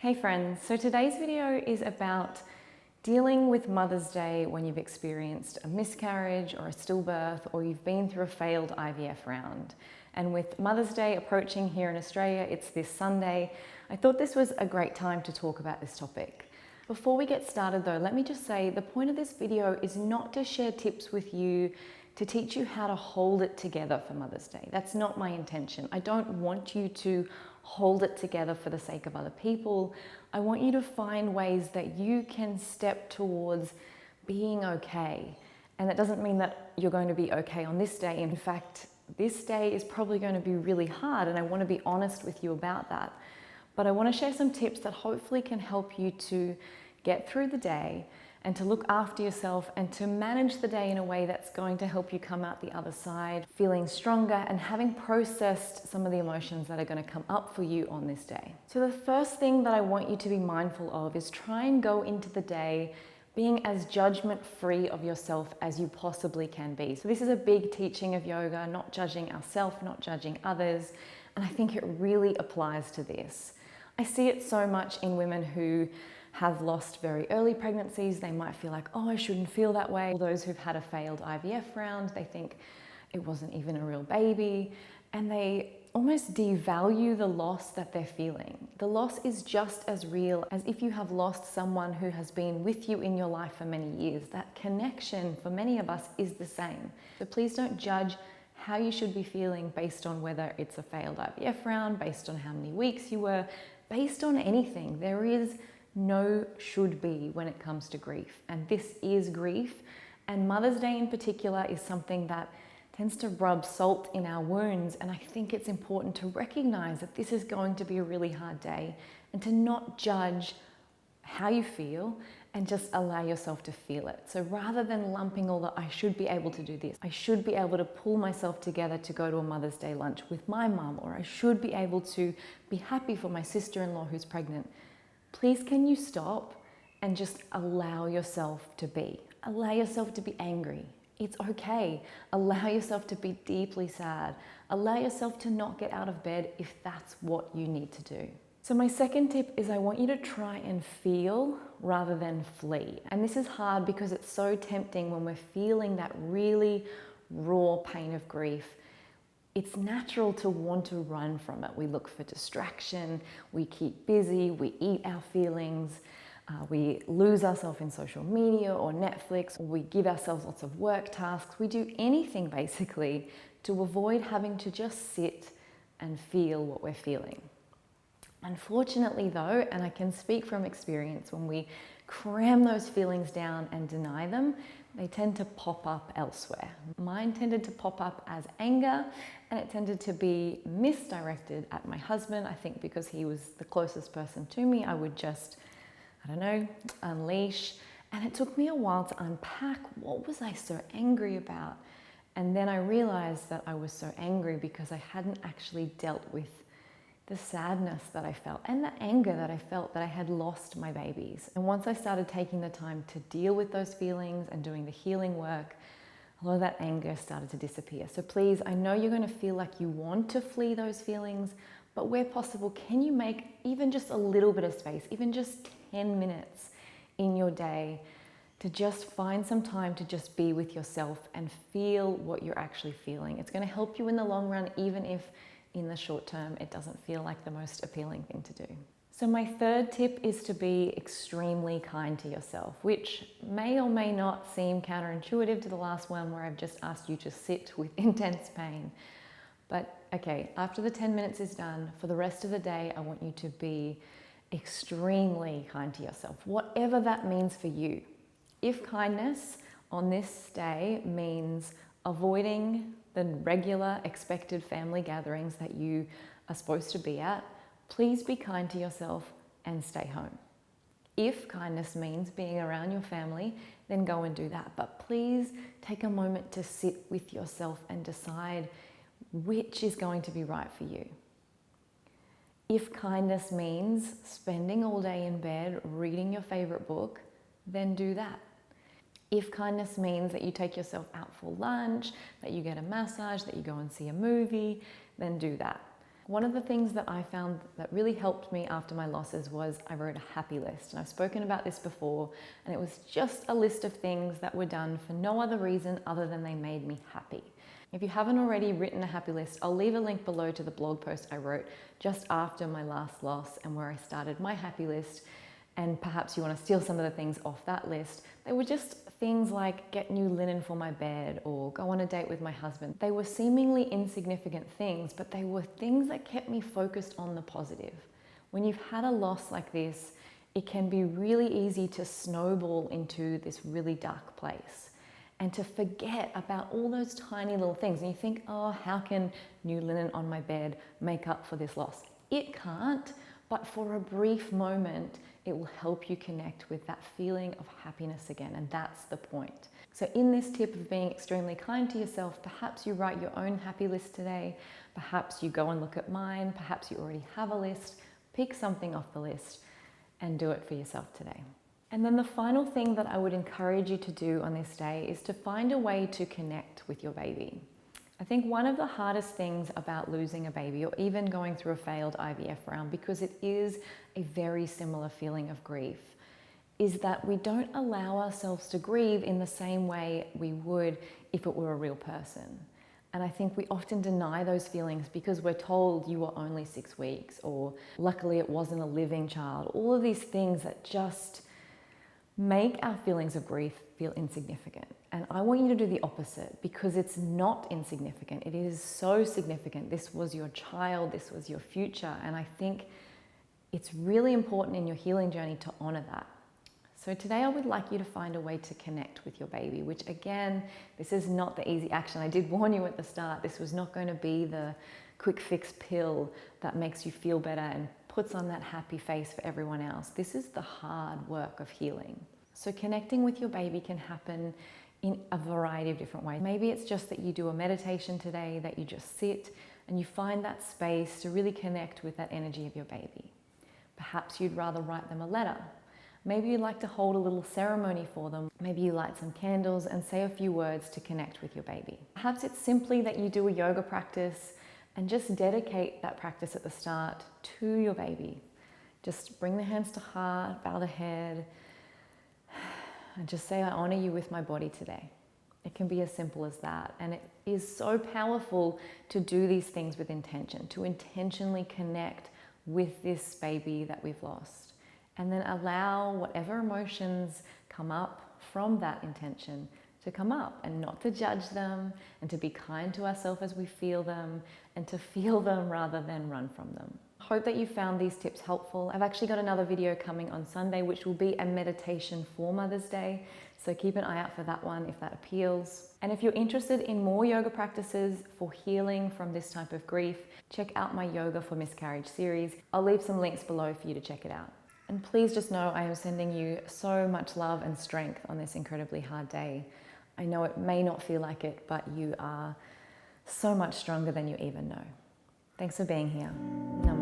Hey friends, so today's video is about dealing with Mother's Day when you've experienced a miscarriage or a stillbirth, or you've been through a failed IVF round. And with Mother's Day approaching here in Australia, it's this Sunday, I thought this was a great time to talk about this topic. Before we get started though, let me just say the point of this video is not to share tips with you to teach you how to hold it together for Mother's Day. That's not my intention. I don't want you to hold it together for the sake of other people. I want you to find ways that you can step towards being okay. And that doesn't mean that you're going to be okay on this day. In fact, this day is probably going to be really hard, and I want to be honest with you about that. But I want to share some tips that hopefully can help you to get through the day and to look after yourself and to manage the day in a way that's going to help you come out the other side feeling stronger and having processed some of the emotions that are going to come up for you on this day. So the first thing that I want you to be mindful of is try and go into the day being as judgment-free of yourself as you possibly can be. So this is a big teaching of yoga, not judging ourselves, not judging others, and I think it really applies to this. I see it so much in women who have lost very early pregnancies. They might feel like, oh, I shouldn't feel that way. Or those who've had a failed IVF round, they think it wasn't even a real baby, and they almost devalue the loss that they're feeling. The loss is just as real as if you have lost someone who has been with you in your life for many years. That connection for many of us is the same. So please don't judge how you should be feeling based on whether it's a failed IVF round, based on how many weeks you were, based on anything. There is no should be when it comes to grief, and this is grief, and Mother's Day in particular is something that tends to rub salt in our wounds, and I think it's important to recognize that this is going to be a really hard day and to not judge how you feel and just allow yourself to feel it. So rather than lumping all the I should be able to do this, I should be able to pull myself together to go to a Mother's Day lunch with my mum, or I should be able to be happy for my sister-in-law who's pregnant, please can you stop and just allow yourself to be. Allow yourself to be angry. It's okay. Allow yourself to be deeply sad. Allow yourself to not get out of bed if that's what you need to do. So my second tip is I want you to try and feel rather than flee. And this is hard because it's so tempting when we're feeling that really raw pain of grief. It's natural to want to run from it. We look for distraction, we keep busy, we eat our feelings, we lose ourselves in social media or Netflix, or we give ourselves lots of work tasks. We do anything basically to avoid having to just sit and feel what we're feeling. Unfortunately though, and I can speak from experience, when we cram those feelings down and deny them, they tend to pop up elsewhere. Mine tended to pop up as anger, and it tended to be misdirected at my husband. I think because he was the closest person to me, I would just, unleash. And it took me a while to unpack what was I so angry about. And then I realized that I was so angry because I hadn't actually dealt with the sadness that I felt and the anger that I felt that I had lost my babies. And once I started taking the time to deal with those feelings and doing the healing work, a lot of that anger started to disappear. So please, I know you're going to feel like you want to flee those feelings, but where possible, can you make even just a little bit of space, even just 10 minutes in your day to just find some time to just be with yourself and feel what you're actually feeling. It's going to help you in the long run, even if in the short term, it doesn't feel like the most appealing thing to do. So my third tip is to be extremely kind to yourself, which may or may not seem counterintuitive to the last one where I've just asked you to sit with intense pain. But okay, after the 10 minutes is done, for the rest of the day, I want you to be extremely kind to yourself, whatever that means for you. If kindness on this day means avoiding the regular expected family gatherings that you are supposed to be at, please be kind to yourself and stay home. If kindness means being around your family, then go and do that. But please take a moment to sit with yourself and decide which is going to be right for you. If kindness means spending all day in bed reading your favorite book, then do that. If kindness means that you take yourself out for lunch, that you get a massage, that you go and see a movie, then do that. One of the things that I found that really helped me after my losses was I wrote a happy list. And I've spoken about this before, and it was just a list of things that were done for no other reason other than they made me happy. If you haven't already written a happy list, I'll leave a link below to the blog post I wrote just after my last loss and where I started my happy list. And perhaps you want to steal some of the things off that list. They were just things like get new linen for my bed or go on a date with my husband. They were seemingly insignificant things, but they were things that kept me focused on the positive. When you've had a loss like this, it can be really easy to snowball into this really dark place and to forget about all those tiny little things. And you think, oh, how can new linen on my bed make up for this loss? It can't, but for a brief moment, it will help you connect with that feeling of happiness again, and that's the point. So in this tip of being extremely kind to yourself, perhaps you write your own happy list today, perhaps you go and look at mine, perhaps you already have a list, pick something off the list and do it for yourself today. And then the final thing that I would encourage you to do on this day is to find a way to connect with your baby. I think one of the hardest things about losing a baby or even going through a failed IVF round, because it is a very similar feeling of grief, is that we don't allow ourselves to grieve in the same way we would if it were a real person. And I think we often deny those feelings because we're told you were only 6 weeks, or luckily it wasn't a living child. All of these things that just make our feelings of grief feel insignificant. And I want you to do the opposite, because it's not insignificant. It is so significant. This was your child, this was your future. And I think it's really important in your healing journey to honor that. So today I would like you to find a way to connect with your baby, which again, this is not the easy action. I did warn you at the start, this was not going to be the quick fix pill that makes you feel better and puts on that happy face for everyone else. This is the hard work of healing. So connecting with your baby can happen in a variety of different ways. Maybe it's just that you do a meditation today, that you just sit and you find that space to really connect with that energy of your baby. Perhaps you'd rather write them a letter. Maybe you'd like to hold a little ceremony for them. Maybe you light some candles and say a few words to connect with your baby. Perhaps it's simply that you do a yoga practice and just dedicate that practice at the start to your baby. Just bring the hands to heart, bow the head, and just say, I honor you with my body today. It can be as simple as that. And it is so powerful to do these things with intention, to intentionally connect with this baby that we've lost. And then allow whatever emotions come up from that intention to come up, and not to judge them, and to be kind to ourselves as we feel them, and to feel them rather than run from them. Hope that you found these tips helpful. I've actually got another video coming on Sunday, which will be a meditation for Mother's Day. So keep an eye out for that one if that appeals. And if you're interested in more yoga practices for healing from this type of grief, check out my Yoga for Miscarriage series. I'll leave some links below for you to check it out. And please just know I am sending you so much love and strength on this incredibly hard day. I know it may not feel like it, but you are so much stronger than you even know. Thanks for being here. Namaste.